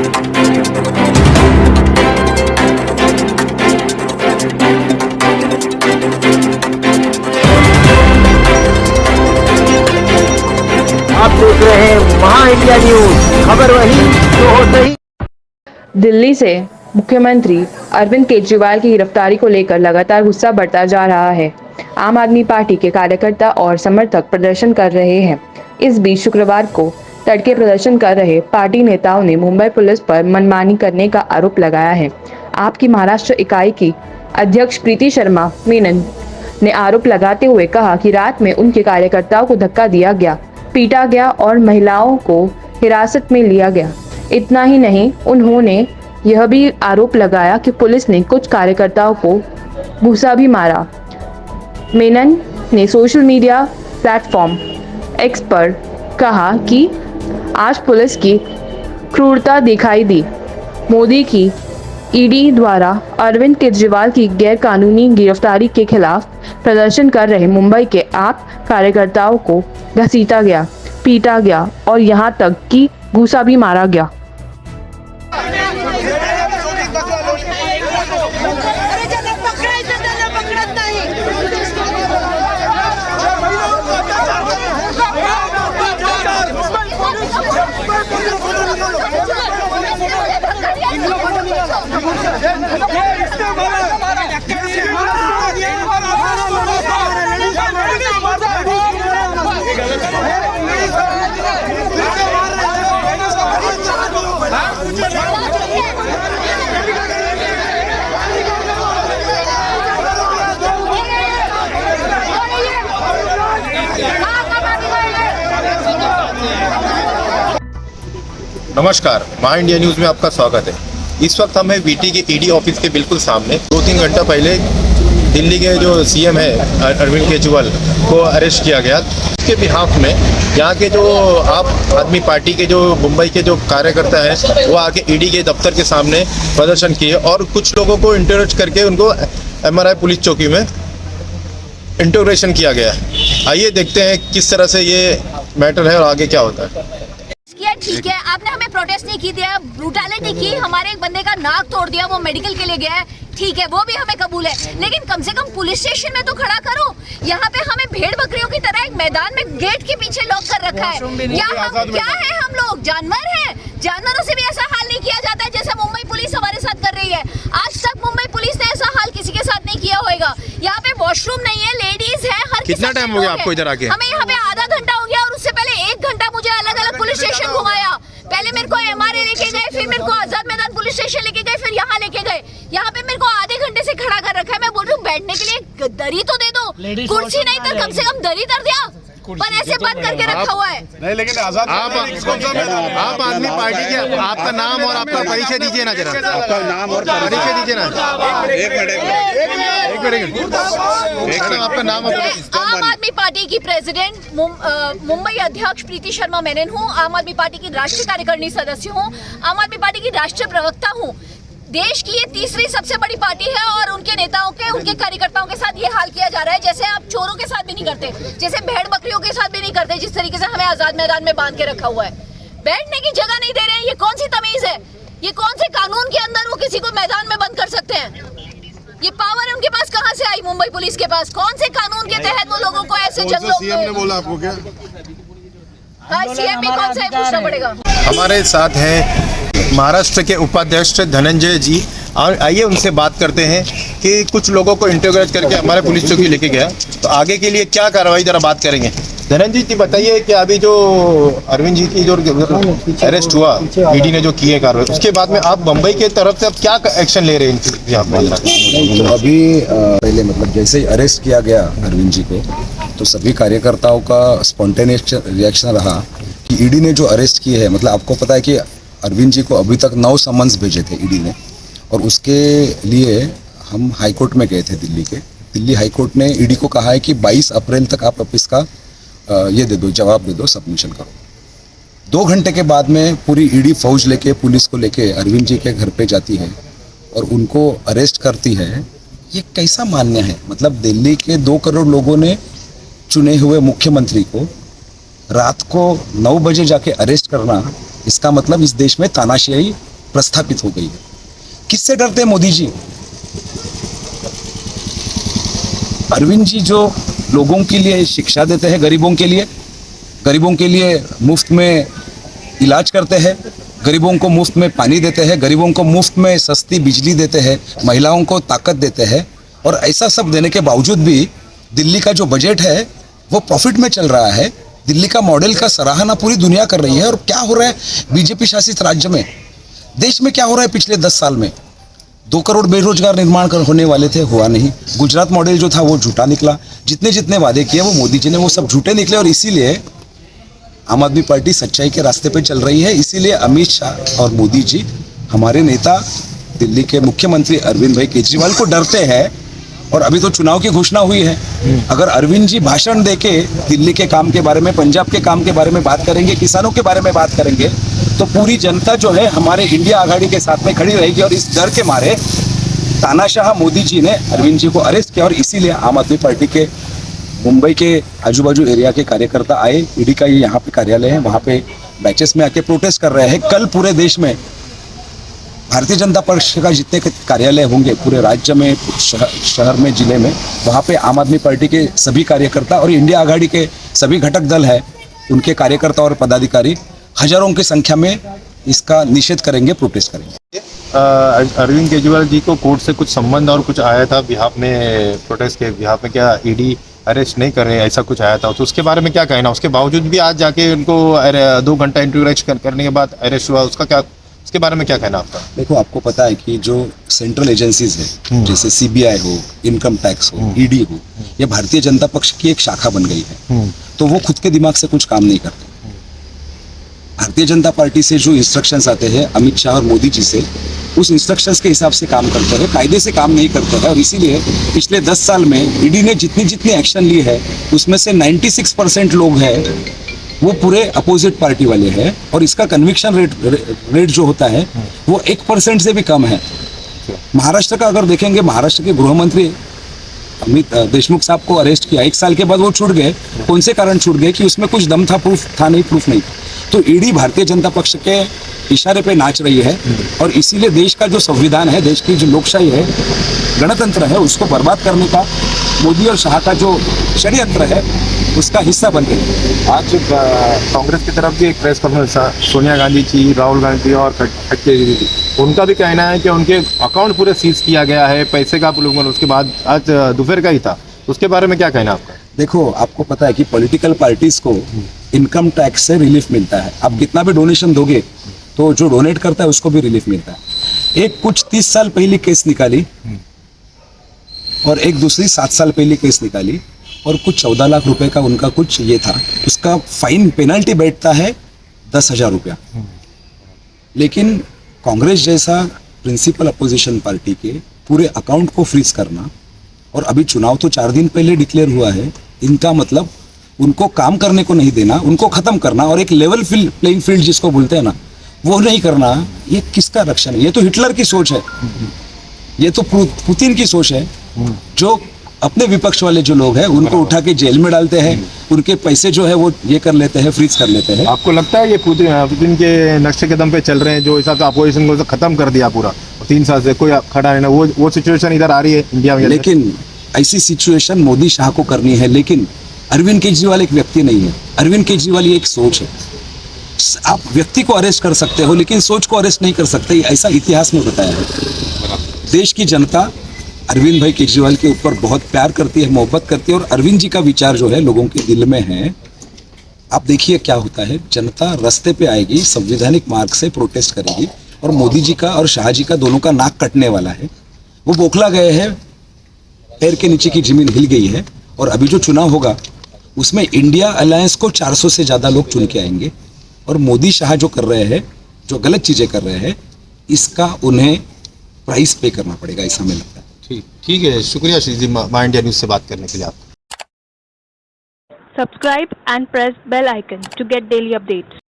आप देख रहे हैं महा इंडिया न्यूज, खबर वही जो हो सही। दिल्ली से मुख्यमंत्री अरविंद केजरीवाल की गिरफ्तारी को लेकर लगातार गुस्सा बढ़ता जा रहा है। आम आदमी पार्टी के कार्यकर्ता और समर्थक प्रदर्शन कर रहे हैं। इस बीच शुक्रवार को तड़के प्रदर्शन कर रहे पार्टी नेताओं ने मुंबई पुलिस पर मनमानी करने का आरोप लगाया है। आप की महाराष्ट्र इकाई की अध्यक्ष प्रीति शर्मा मेनन ने आरोप लगाते हुए कहा कि रात में उनके कार्यकर्ताओं को धक्का दिया गया, पीटा गया और महिलाओं को हिरासत में लिया गया। इतना ही नहीं, उन्होंने यह भी आरोप लगाया कि पुलिस ने कुछ कार्यकर्ताओं को घूसा भी मारा। मेनन ने सोशल मीडिया प्लेटफॉर्म एक्स पर कहा कि आज पुलिस की क्रूरता दिखाई दी। मोदी की ईडी द्वारा अरविंद केजरीवाल की गैरकानूनी गिरफ्तारी के खिलाफ प्रदर्शन कर रहे मुंबई के आप कार्यकर्ताओं को घसीटा गया, पीटा गया और यहां तक कि घूसा भी मारा गया। नमस्कार, महा इंडिया न्यूज़ में आपका स्वागत है। इस वक्त हम हैं वीटी के ईडी ऑफिस के बिल्कुल सामने। 2-3 घंटा पहले दिल्ली के जो सीएम है अरविंद केजरीवाल को अरेस्ट किया गया। उसके बिहाफ में यहाँ के जो आप आदमी पार्टी के जो मुंबई के जो कार्यकर्ता हैं वो आके ईडी के दफ्तर के सामने प्रदर्शन किए और कुछ लोगों को इंटरोगेट करके उनको एमआरआई पुलिस चौकी में इंटरोगेशन किया गया है। आइए देखते हैं किस तरह से ये मैटर है और आगे क्या होता है। ठीक है, आपने हमें प्रोटेस्ट नहीं की दिया, ब्रूटैलिटी की, हमारे एक बंदे का नाक तोड़ दिया, वो मेडिकल के लिए गया है, ठीक है, वो भी हमें कबूल है, लेकिन कम से कम पुलिस स्टेशन में तो खड़ा करो। यहाँ पे हमें भेड़ बकरियों की तरह एक मैदान में गेट के पीछे लॉक कर रखा है। क्या है हम लोग जानवर हैं? जानवरों से भी ऐसा हाल नहीं किया जाता है जैसा मुंबई पुलिस हमारे साथ कर रही है। आज तक मुंबई पुलिस ने ऐसा हाल किसी के साथ नहीं किया होगा। यहाँ पे वॉशरूम नहीं है, लेडीज है, हर कितना टाइम हो गया आपको इधर आके? हमें यहाँ पे आधा घंटा हो गया और उससे पहले 1 घंटा मुझे अलग अलग पुलिस स्टेशन घुमाया। पहले मेरे को एमआरए लेके गए, फिर मेरे को आजाद मैदान पुलिस स्टेशन लेके गए, फिर यहाँ लेके गए। यहाँ पे मेरे को आधे घंटे से खड़ा कर रखा है। मैं बोल रही हूँ बैठने के लिए दरी तो दे दो, कुर्सी नहीं तो कम से कम दरी कर दिया, पर ऐसे बंद करके रखा हुआ है। नहीं, लेकिन आजाद आप आदमी पार्टी के आपका नाम और आपका परिचय दीजिए ना जरा। आपका नाम और परिचय दीजिए ना। एक मिनट आपका नाम। आम आदमी पार्टी की प्रेसिडेंट मुंबई अध्यक्ष प्रीति शर्मा मेनन हूँ। आम आदमी पार्टी की राष्ट्रीय कार्यकारिणी सदस्य हूँ। आम आदमी पार्टी की राष्ट्रीय प्रवक्ता हूँ। देश की ये तीसरी सबसे बड़ी पार्टी है और उनके नेताओं के, उनके कार्यकर्ताओं के साथ ये हाल किया जा रहा है जैसे आप चोरों के साथ भी नहीं करते, जैसे भेड़ बकरियों के साथ भी नहीं करते, जिस तरीके से हमें आजाद मैदान में बांध के रखा हुआ है। बैठने की जगह नहीं दे रहे हैं। ये कौन सी तमीज है? ये कौन से कानून के अंदर वो किसी को मैदान में बंद कर सकते हैं? ये पावर उनके पास कहाँ से आई? मुंबई पुलिस के पास कौन से कानून के तहत वो लोगों को ऐसे जंगलों में? सीएम ने बोला आपको क्या? सीएम भी कौन सा है पूछना पड़ेगा। हमारे साथ हैं महाराष्ट्र के उपाध्यक्ष धनंजय जी, और आइए उनसे बात करते हैं कि कुछ लोगों को इंटरोगेट करके हमारे पुलिस चौकी लेके गया, तो आगे के लिए क्या कार्रवाई जरा बात करेंगे। धनंजय जी बताइए कि अभी जो अरविंद जी की जो अरेस्ट हुआ, ईडी ने जो किए कार्रवाई, उसके बाद में आप मुंबई के तरफ से अब क्या एक्शन ले रहे हैं इनके यहाँ पर? तो अभी पहले मतलब जैसे ही अरेस्ट किया गया अरविंद जी को, तो सभी कार्यकर्ताओं का स्पॉन्टेनियस रिएक्शन रहा कि ईडी ने जो अरेस्ट किए है, मतलब आपको पता है कि अरविंद जी को अभी तक 9 समन्स भेजे थे ईडी ने, और उसके लिए हम हाई कोर्ट में गए थे दिल्ली हाई कोर्ट ने ईडी को कहा है कि 22 अप्रैल तक आप इसका ये दे दो, जवाब दे दो, सबमिशन करो। 2 घंटे के बाद में पूरी ईडी फौज लेके, पुलिस को लेके अरविंद जी के घर पे जाती है और उनको अरेस्ट करती है। ये कैसा मान्य है? मतलब दिल्ली के 2 करोड़ लोगों ने चुने हुए मुख्यमंत्री को रात को 9 बजे जाके अरेस्ट करना, इसका मतलब इस देश में तानाशाही प्रस्थापित हो गई है। किससे डरते हैं मोदी जी? अरविंद जी जो लोगों के लिए शिक्षा देते हैं, गरीबों के लिए मुफ्त में इलाज करते हैं, गरीबों को मुफ्त में पानी देते हैं, गरीबों को मुफ्त में सस्ती बिजली देते हैं, महिलाओं को ताकत देते हैं, और ऐसा सब देने के बावजूद भी दिल्ली का जो बजट है वो प्रॉफिट में चल रहा है। दिल्ली का मॉडल का सराहना पूरी दुनिया कर रही है। और क्या हो रहा है बीजेपी शासित राज्य में, देश में क्या हो रहा है? पिछले 10 साल में 2 करोड़ बेरोजगार निर्माण होने वाले थे, हुआ नहीं। गुजरात मॉडल जो था वो झूठा निकला। जितने वादे किए वो मोदी जी ने, वो सब झूठे निकले। और इसीलिए आम आदमी पार्टी सच्चाई के रास्ते पे चल रही है। इसीलिए अमित शाह और मोदी जी, हमारे नेता दिल्ली के मुख्यमंत्री अरविंद भाई केजरीवाल को डरते हैं। और अभी तो चुनाव की घोषणा हुई है, अगर अरविंद जी भाषण देके दिल्ली के काम के बारे में, पंजाब के काम के बारे में बात करेंगे, किसानों के बारे में बात करेंगे, तो पूरी जनता जो है हमारे इंडिया आघाड़ी के साथ में खड़ी रहेगी। और इस डर के मारे तानाशाह मोदी जी ने अरविंद जी को अरेस्ट किया। और इसीलिए आम आदमी पार्टी के मुंबई के आजू बाजू एरिया के कार्यकर्ता आए, ईडी का ये यहाँ पे कार्यालय है, वहाँ पे बैचेस में आके प्रोटेस्ट कर रहे हैं। कल पूरे देश में भारतीय जनता पक्ष का जितने कार्यालय होंगे पूरे राज्य में, शहर में, जिले में, वहाँ पे आम आदमी पार्टी के सभी कार्यकर्ता और इंडिया आघाड़ी के सभी घटक दल है, उनके कार्यकर्ता और पदाधिकारी हजारों की संख्या में इसका निषेध करेंगे, प्रोटेस्ट करेंगे। अरविंद केजरीवाल जी को कोर्ट से कुछ संबंध और कुछ आया था बिहाफ में, प्रोटेस्ट के बिहाफ में, क्या ईडी अरेस्ट नहीं कर रहे, ऐसा कुछ आया था, तो उसके बारे में क्या कहना? उसके बावजूद भी आज जाके उनको 2 घंटा इंटरोगेशन करने के बाद अरेस्ट हुआ, उसका क्या, उसके बारे में क्या कहना आपका? देखो, आपको पता है कि जो सेंट्रल एजेंसीज है, जैसे सीबीआई हो, इनकम टैक्स हो, ईडी हो, ये भारतीय जनता पक्ष की एक शाखा बन गई है। तो वो खुद के दिमाग से कुछ काम नहीं करते। भारतीय जनता पार्टी से जो इंस्ट्रक्शंस आते हैं अमित शाह और मोदी जी से, उस इंस्ट्रक्शंस के हिसाब से काम करते हैं, कायदे से काम नहीं करते हैं। और इसीलिए पिछले 10 साल में ईडी ने जितनी एक्शन ली है उसमें से 96% लोग हैं वो पूरे अपोजिट पार्टी वाले हैं। और इसका कन्विक्शन रेट जो होता है वो 1% से भी कम है। महाराष्ट्र का अगर देखेंगे, महाराष्ट्र के गृह मंत्री अमित देशमुख साहब को अरेस्ट किया, 1 साल के बाद वो छूट गए। कौन से कारण छूट गए? कि उसमें कुछ दम था, प्रूफ था नहीं, प्रूफ नहीं। तो ईडी भारतीय जनता पक्ष के इशारे पे नाच रही है। और इसीलिए देश का जो संविधान है, देश की जो लोकशाही है, गणतंत्र है, उसको बर्बाद करने का मोदी और शाह का जो षड्यंत्र है उसका हिस्सा बन गए। आज कांग्रेस की तरफ भी एक प्रेस कॉन्फ्रेंस था, सोनिया गांधी जी, राहुल गांधी और खड़गे जी, उनका भी कहना है कि उनके अकाउंट पूरे सीज किया गया है, पैसे का पुलुगन, उसके बाद आज दोपहर का ही था, उसके बारे में क्या कहना आपका? देखो, आपको पता है कि पॉलिटिकल पार्टीज को इनकम टैक्स से रिलीफ मिलता है। आप कितना भी डोनेशन दोगे तो जो डोनेट करता है उसको भी रिलीफ मिलता है। एक कुछ 30 साल पहले केस निकाली और एक दूसरी 7 साल पहले केस निकाली, और कुछ 14 लाख रुपए का उनका कुछ ये था, उसका फाइन पेनल्टी बैठता है 10,000 रुपया। लेकिन कांग्रेस जैसा प्रिंसिपल अपोजिशन पार्टी के पूरे अकाउंट को फ्रीज करना, और अभी चुनाव तो 4 दिन पहले डिक्लेयर हुआ है, इनका मतलब उनको काम करने को नहीं देना, उनको खत्म करना, और एक लेवल प्लेइंग फील्ड जिसको बोलते हैं ना, वो नहीं करना। ये किसका रक्षण है? ये तो हिटलर की सोच है, ये तो पुतिन की सोच है। जो अपने विपक्ष वाले जो लोग हैं उनको उठा के जेल में डालते हैं, उनके पैसे जो है वो ये कर लेते हैं, फ्रीज कर लेते हैं। आपको लगता है ये पुतिन के नक्शे कदम पे चल रहे हैं, जो हिसाब से अपोजिशन को खत्म कर दिया पूरा, 3 साल से कोई खड़ा नहीं, वो सिचुएशन इधर आ रही है इंडिया में? लेकिन ऐसी सिचुएशन मोदी शाह को करनी है, लेकिन अरविंद केजरीवाल एक व्यक्ति नहीं है। अरविंद केजरीवाल ये एक सोच है। आप व्यक्ति को अरेस्ट कर सकते हो लेकिन सोच को अरेस्ट नहीं कर सकते, ऐसा इतिहास में बताया है। देश की जनता अरविंद भाई केजरीवाल के ऊपर बहुत प्यार करती है, मोहब्बत करती है, और अरविंद जी का विचार जो है लोगों के दिल में है। आप देखिए क्या होता है, जनता रास्ते पे आएगी, संवैधानिक मार्ग से प्रोटेस्ट करेगी, और मोदी जी का और शाह जी का दोनों का नाक कटने वाला है। वो बौखला गए हैं, पैर के नीचे की जमीन हिल गई है। और अभी जो चुनाव होगा उसमें इंडिया अलायंस को 400 से ज़्यादा लोग चुन के आएंगे, और मोदी शाह जो कर रहे हैं, जो गलत चीज़ें कर रहे हैं, इसका उन्हें प्राइस पे करना पड़ेगा, ऐसा हमें लगता है। ठीक है, शुक्रिया श्री जी माय इंडिया न्यूज़ से बात करने के लिए आप। Subscribe and press bell icon to get daily updates.